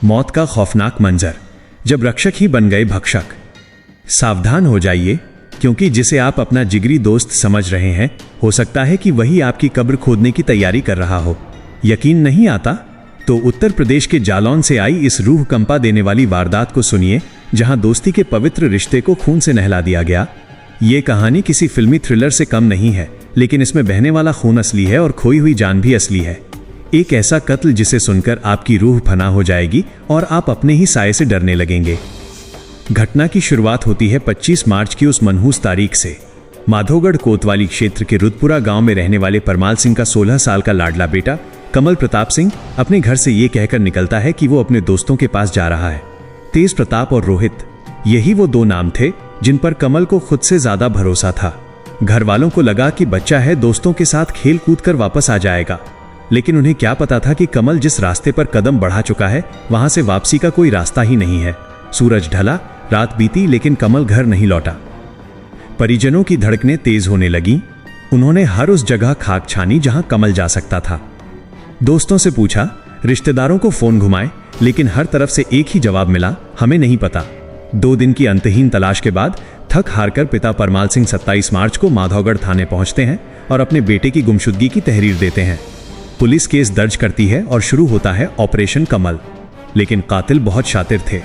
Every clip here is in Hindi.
मौत का खौफनाक मंजर, जब रक्षक ही बन गए भक्षक। सावधान हो जाइए, क्योंकि जिसे आप अपना जिगरी दोस्त समझ रहे हैं, हो सकता है कि वही आपकी कब्र खोदने की तैयारी कर रहा हो। यकीन नहीं आता? तो उत्तर प्रदेश के जालौन से आई इस रूह कंपा देने वाली वारदात को सुनिए, जहां दोस्ती के पवित्र रिश्ते को खून से नहला दिया गया। ये कहानी किसी फिल्मी थ्रिलर से कम नहीं है, लेकिन इसमें बहने वाला खून असली है और खोई हुई जान भी असली है। एक ऐसा कत्ल जिसे सुनकर आपकी रूह फना हो जाएगी और आप अपने ही साये से डरने लगेंगे। घटना की शुरुआत होती है 25 मार्च की उस मनहूस तारीख से। माधोगढ़ कोतवाली क्षेत्र के रुदपुरा गांव में रहने वाले परमाल सिंह का 16 साल का लाडला बेटा कमल प्रताप सिंह अपने घर से ये कहकर निकलता है कि वो अपने दोस्तों के पास जा रहा है। तेज प्रताप और रोहित, यही वो दो नाम थे जिन पर कमल को खुद से ज्यादा भरोसा था। घर वालों को लगा कि बच्चा है, दोस्तों के साथ खेल कूद कर वापस आ जाएगा, लेकिन उन्हें क्या पता था कि कमल जिस रास्ते पर कदम बढ़ा चुका है, वहां से वापसी का कोई रास्ता ही नहीं है। सूरज ढला, रात बीती, लेकिन कमल घर नहीं लौटा। परिजनों की धड़कनें तेज होने लगी। उन्होंने हर उस जगह खाक छानी जहां कमल जा सकता था। दोस्तों से पूछा, रिश्तेदारों को फोन घुमाए, लेकिन हर तरफ से एक ही जवाब मिला, हमें नहीं पता। 2 दिन की अंतहीन तलाश के बाद थक हारकर पिता परमाल सिंह 27 मार्च को माधोगढ़ थाने पहुंचते हैं और अपने बेटे की गुमशुदगी की तहरीर देते हैं। पुलिस केस दर्ज करती है और शुरू होता है ऑपरेशन कमल। लेकिन कातिल बहुत शातिर थे।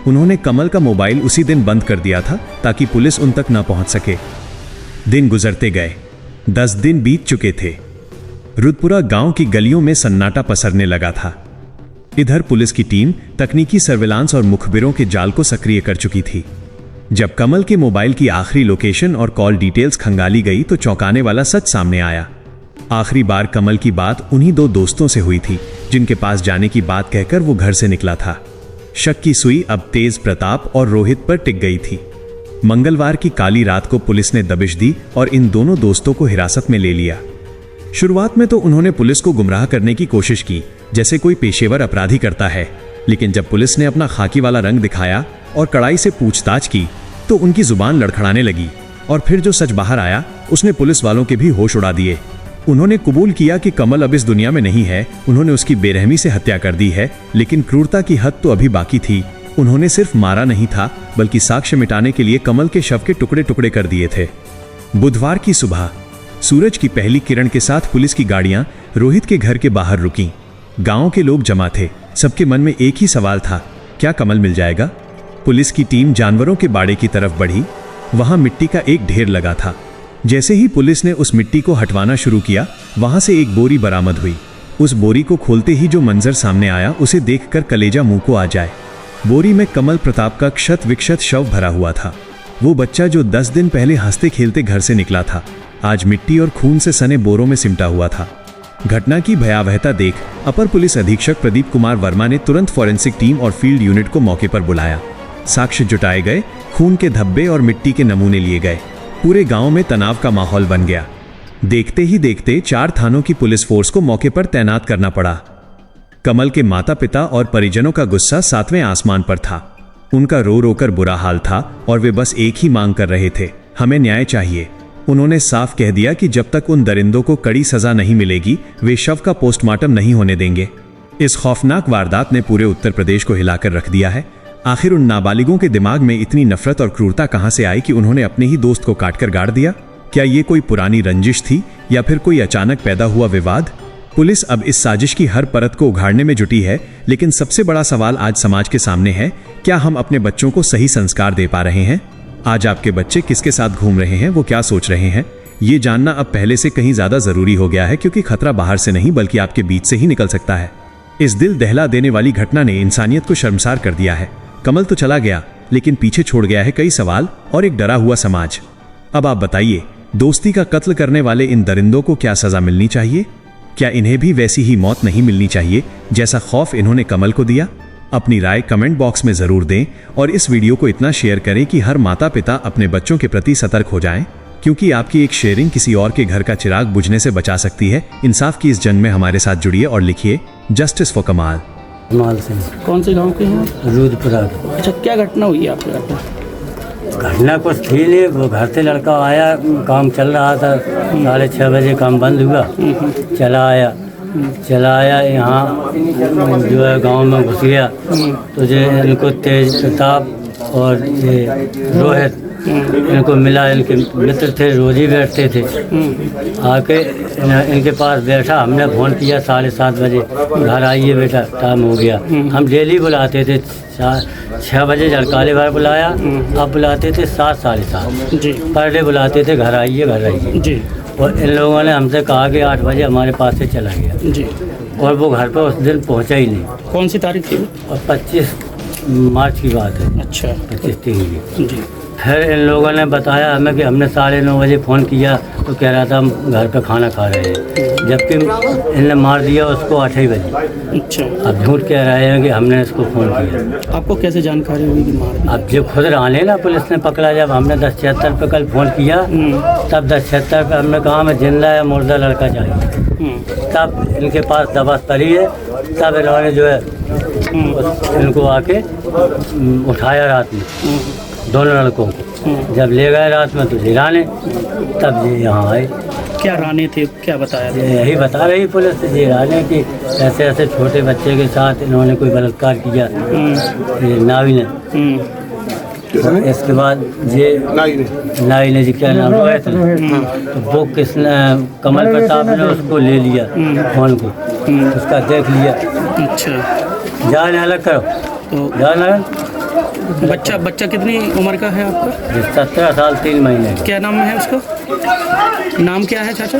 उन्होंने कमल का मोबाइल उसी दिन बंद कर दिया था ताकि पुलिस उन तक न पहुंच सके। दिन गुजरते गए, 10 दिन बीत चुके थे। रुदपुरा गांव की गलियों में सन्नाटा पसरने लगा था। इधर पुलिस की टीम तकनीकी सर्विलांस और मुखबिरों के जाल को सक्रिय कर चुकी थी। जब कमल के मोबाइल की आखिरी लोकेशन और कॉल डिटेल्स खंगाली गई तो चौंकाने वाला सच सामने आया। आखिरी बार कमल की बात उन्हीं 2 दोस्तों से हुई थी जिनके पास जाने की बात कहकर वो घर से निकला था। शक की सुई अब तेज प्रताप और रोहित पर टिक गई थी। मंगलवार की काली रात को पुलिस ने दबिश दी और इन दोनों दोस्तों को हिरासत में ले लिया। शुरुआत में तो उन्होंने पुलिस को गुमराह करने की कोशिश की, जैसे कोई पेशेवर अपराधी करता है, लेकिन जब पुलिस ने अपना खाकी वाला रंग दिखाया और कड़ाई से पूछताछ की तो उनकी जुबान लड़खड़ाने लगी और फिर जो सच बाहर आया उसने पुलिस वालों के भी होश उड़ा दिए। उन्होंने कबूल किया कि कमल अब इस दुनिया में नहीं है। उन्होंने उसकी बेरहमी से हत्या कर दी है, लेकिन क्रूरता की हद तो अभी बाकी थी। उन्होंने सिर्फ मारा नहीं था, बल्कि साक्ष्य मिटाने के लिए कमल के शव के टुकड़े टुकड़े कर दिए थे। बुधवार की सुबह सूरज की पहली किरण के साथ पुलिस की गाड़ियां रोहित के घर के बाहर रुकीं। गांव के लोग जमा थे। सबके मन में एक ही सवाल था, क्या कमल मिल जाएगा? पुलिस की टीम जानवरों के बाड़े की तरफ बढ़ी। वहां मिट्टी का एक ढेर लगा था। जैसे ही पुलिस ने उस मिट्टी को हटवाना शुरू किया, वहां से एक बोरी बरामद हुई। उस बोरी को खोलते ही जो मंजर सामने आया, उसे देखकर कलेजा मुंह को आ जाए। बोरी में कमल प्रताप का क्षत विक्षत शव भरा हुआ था। वो बच्चा जो 10 दिन पहले हंसते खेलते घर से निकला था, आज मिट्टी और खून से सने बोरों में सिमटा हुआ था। घटना की भयावहता देख अपर पुलिस अधीक्षक प्रदीप कुमार वर्मा ने तुरंत फॉरेंसिक टीम और फील्ड यूनिट को मौके पर बुलाया। साक्ष्य जुटाए गए, खून के धब्बे और मिट्टी के नमूने लिए गए। पूरे गांव में तनाव का माहौल बन गया। देखते ही देखते 4 थानों की पुलिस फोर्स को मौके पर तैनात करना पड़ा। कमल के माता पिता और परिजनों का गुस्सा 7वें आसमान पर था। उनका रो रो कर बुरा हाल था और वे बस एक ही मांग कर रहे थे, हमें न्याय चाहिए। उन्होंने साफ कह दिया कि जब तक उन दरिंदों को कड़ी सजा नहीं मिलेगी, वे शव का पोस्टमार्टम नहीं होने देंगे। इस खौफनाक वारदात ने पूरे उत्तर प्रदेश को हिलाकर रख दिया है। आखिर उन नाबालिगों के दिमाग में इतनी नफरत और क्रूरता कहां से आई कि उन्होंने अपने ही दोस्त को काटकर गाड़ दिया? क्या ये कोई पुरानी रंजिश थी या फिर कोई अचानक पैदा हुआ विवाद? पुलिस अब इस साजिश की हर परत को उघाड़ने में जुटी है, लेकिन सबसे बड़ा सवाल आज समाज के सामने है, क्या हम अपने बच्चों को सही संस्कार दे पा रहे हैं? आज आपके बच्चे किसके साथ घूम रहे हैं, वो क्या सोच रहे हैं, ये जानना अब पहले से कहीं ज्यादा जरूरी हो गया है, क्योंकि खतरा बाहर से नहीं बल्कि आपके बीच से ही निकल सकता है। इस दिल दहला देने वाली घटना ने इंसानियत को शर्मसार कर दिया है। कमल तो चला गया, लेकिन पीछे छोड़ गया है कई सवाल और एक डरा हुआ समाज। अब आप बताइए, दोस्ती का कत्ल करने वाले इन दरिंदों को क्या सजा मिलनी चाहिए? क्या इन्हें भी वैसी ही मौत नहीं मिलनी चाहिए जैसा खौफ इन्होंने कमल को दिया? अपनी राय कमेंट बॉक्स में जरूर दें और इस वीडियो को इतना शेयर करें कि हर माता पिता अपने बच्चों के प्रति सतर्क हो जाएं, क्योंकि आपकी एक शेयरिंग किसी और के घर का चिराग बुझने से बचा सकती है। इंसाफ की इस जंग में हमारे साथ जुड़िए और लिखिए जस्टिस फॉर कमाल। कमाल सिंह। कौन से गांव के हैं? रुदपुरा। अच्छा, क्या घटना हुई आपके घर पर? घटना कुछ थी नहीं, वो घर से लड़का आया, काम चल रहा था, 6:30 बजे काम बंद हुआ, चला आया, चलाया यहाँ जो है गांव में घुस गया तो जो इनको तेज प्रताप और ये रोहित इनको मिला। इनके मित्र थे, रोज ही बैठते थे। आके इनके पास बैठा, हमने फ़ोन किया 7:30 बजे, घर आइए बेटा टाइम हो गया। हम डेली बुलाते थे, 6 बजे झड़काले बार बुलाया, अब बुलाते थे 7, 7:30 जी पर डे बुलाते थे, घर आइए घर आइए। जी और इन लोगों ने हमसे कहा कि 8 बजे हमारे पास से चला गया जी। और वो घर पर उस दिन पहुंचा ही नहीं। कौन सी तारीख थी वो? और 25 मार्च की बात है, अच्छा 25 की। जी फिर इन लोगों ने बताया हमें कि हमने 9:30 बजे फ़ोन किया तो कह रहा था हम घर पे खाना खा रहे हैं, जबकि इनने मार दिया उसको 8 बजे। अच्छा, अब झूठ कह रहे हैं कि हमने इसको फ़ोन किया। आपको कैसे जानकारी हुई कि मार दिया? अब जब खुद रहने ना पुलिस ने पकड़ा, जब हमने 10:76 पे कल फ़ोन किया तब 10:76 पे हमने कहा हमें जिंदा या मुर्दा लड़का चाहिए। तब इनके पास दवा पड़ी है, तब इन्होंने जो है इनको आके उठाया रात में, दोनों लड़कों को। जब ले गए रात में तो जिराने, तब ये यहाँ आए। क्या राने थे, क्या बताया था? यही बता रही पुलिस जिराने कि ऐसे ऐसे छोटे बच्चे के साथ इन्होंने कोई बलात्कार किया, ये नावी ने। इसके बाद ये नाई ने जी क्या नाम हुआ था, तो वो किसने, कमल प्रताप ने उसको ले लिया फोन को, उसका देख लिया। अच्छा, जान अलग करो तो जान। बच्चा कितनी उम्र का है आपका? 17 साल 3 महीने का। क्या नाम है उसका? नाम क्या है चाचा?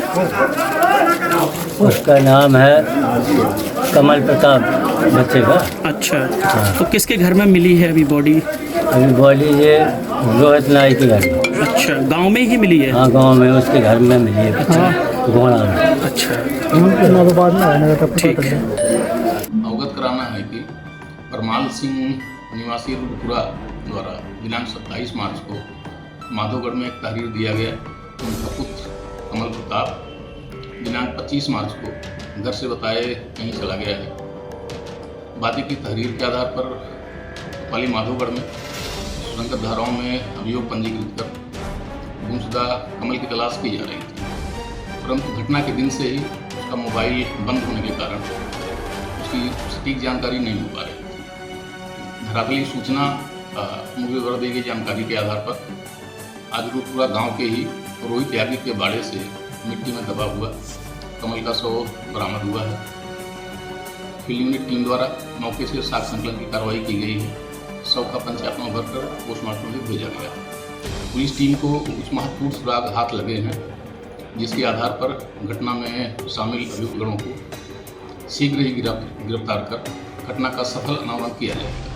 उसका नाम है कमल प्रताप बच्चे का। अच्छा, तो किसके घर में मिली है अभी बॉडी? अभी बॉडी ये रोहित नाई के घर में। अच्छा, गांव में ही मिली है? हाँ, गांव में उसके घर में मिली है, घोड़ा में। अच्छा, अवगत कराना है कि परमाल सिंह निवासी रुडपुरा द्वारा दिनांक 27 मार्च को माधोगढ़ में एक तहरीर दिया गया। उनका पुत्र कमल प्रताप दिनांक 25 मार्च को घर से बताए कहीं चला गया है। वादी की तहरीर के आधार पर पाली माधोगढ़ में सुरंगत धाराओं में अभियोग पंजीकृत कर गुमशुदा कमल की तलाश की जा रही थी, परंतु घटना के दिन से ही उसका मोबाइल बंद होने के कारण उसकी सटीक जानकारी नहीं हो पा रही थी। धरातली सूचना मुझे दी गई जानकारी के आधार पर आज रुडपुरा गांव के ही रोहित त्यागी के बाड़े से मिट्टी में दबा हुआ कमल का शव बरामद हुआ है। फील्ड यूनिट टीम द्वारा मौके से साक्ष्य संकलन की कार्रवाई की गई है। शव का पंचात्मा भरकर पोस्टमार्टम में भेजा गया। पुलिस टीम को कुछ महत्वपूर्ण सुराग हाथ लगे हैं, जिसके आधार पर घटना में शामिल अभियुक्तगणों को शीघ्र ही गिरफ्तार कर घटना का सफल अनावरण किया जाएगा।